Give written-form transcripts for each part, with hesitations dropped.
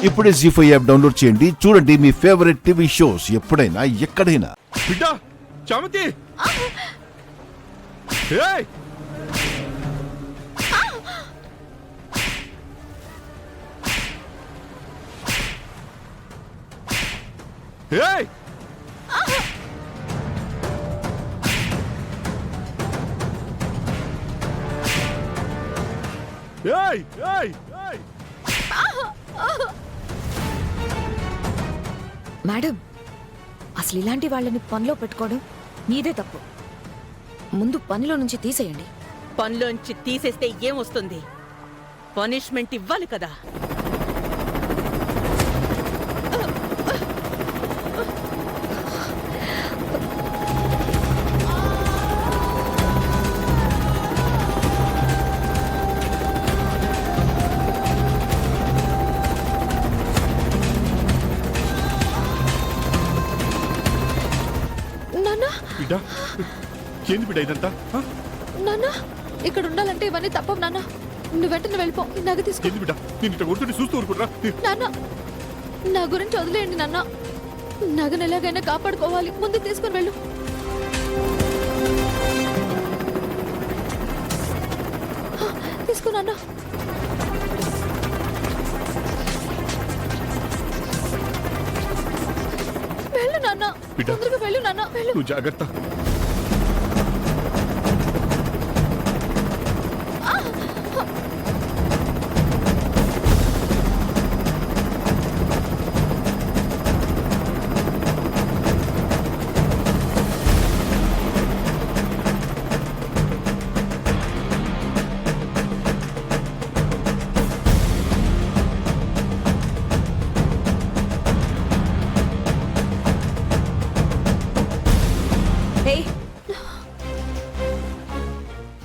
ఇప్పుడే జీ5 app download చేయండి. చూడండి మీ ఫేవరెట్ టీవీ షోస్ ఎప్పుడైనా ఎక్కడైనా. బిడ్డా చామంతి ఏయ్ ఏయ్ ఏయ్ ఏయ్ ఏయ్ మేడం, అసలు ఇలాంటి వాళ్ళని పనిలో పెట్టుకోవడం మీదే తప్పు. ముందు పనిలో నుంచి తీసేయండి. పనిలోంచి తీసేస్తే ఏమొస్తుంది? పనిష్మెంట్ ఇవ్వాలి కదా. బిడ్డా ఏంది బిడ్డ ఇదంతా? నాన్న, ఇక్కడ ఉండాలంటే ఇవన్నీ తప్పవు నాన్న. నువ్వు వెంటనే వెళ్ళిపో. నగ తీసుకో. ఏంది బిడ్డ, నేను ఇట్లా కొడుతుంటే చూస్తూ ఊరుకుంటా? నాన్న, నా గురించి వదిలేయండి నాన్న. నగను ఎలాగైనా కాపాడుకోవాలి. ముందు తీసుకుని వెళ్ళు. తీసుకో నాన్న. వెళ్ళు నాన్న, తొందరగా వెళ్ళు నాన్న. వెళ్ళు. నువ్వు జాగ్రత్త.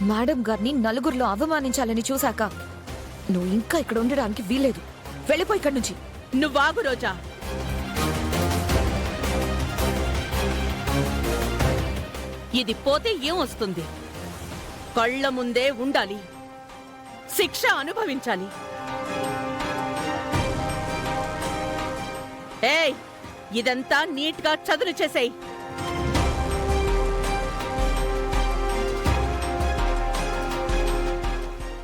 మేడం గారిని నలుగురిలో అవమానించాలని చూశాక నువ్వు ఇంకా ఇక్కడ ఉండడానికి వీల్లేదు. వెళ్ళిపో ఇక్కడి నుంచి. నువ్వాగు రోజా. ఇది పోతే ఏమొస్తుంది? కళ్ళ ముందే ఉండాలి, శిక్ష అనుభవించాలి. ఏయ్, ఇదంతా నీట్గా చదును చేసేయ్.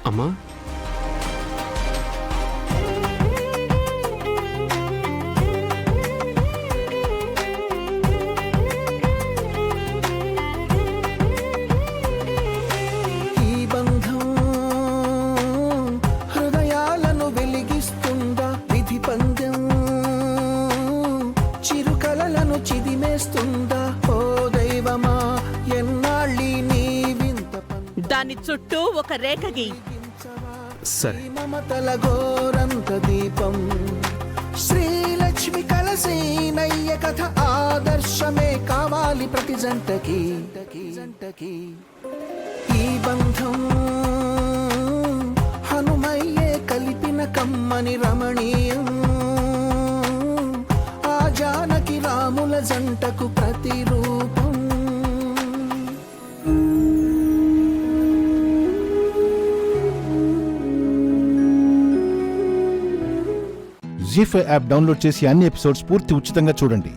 అమ్మా, ఈ బంధం హృదయాలను వెలిగిస్తుందా? విధి పందెం చిరుకలలను చిదిమేస్తుందా? ఓ దైవమా, ఎన్నాళ్ళీ నీ వింత దాని చుట్టూ ఒక రేఖ గీ. సరే. మమతల గోరంత దీపం శ్రీలక్ష్మి కలసేనయ్య కథ ఆదర్శమే కావాలి ప్రతి జంటకి. ఈ బంధం హనుమయ్యే కలిపిన కమ్మని రమణీయం. ఆ జానకి రాముల జంటకు ప్రతిరూపం. జీ5 యాప్ డౌన్లోడ్ చేసి అన్ని ఎపిసోడ్స్ పూర్తి ఉచితంగా చూడండి.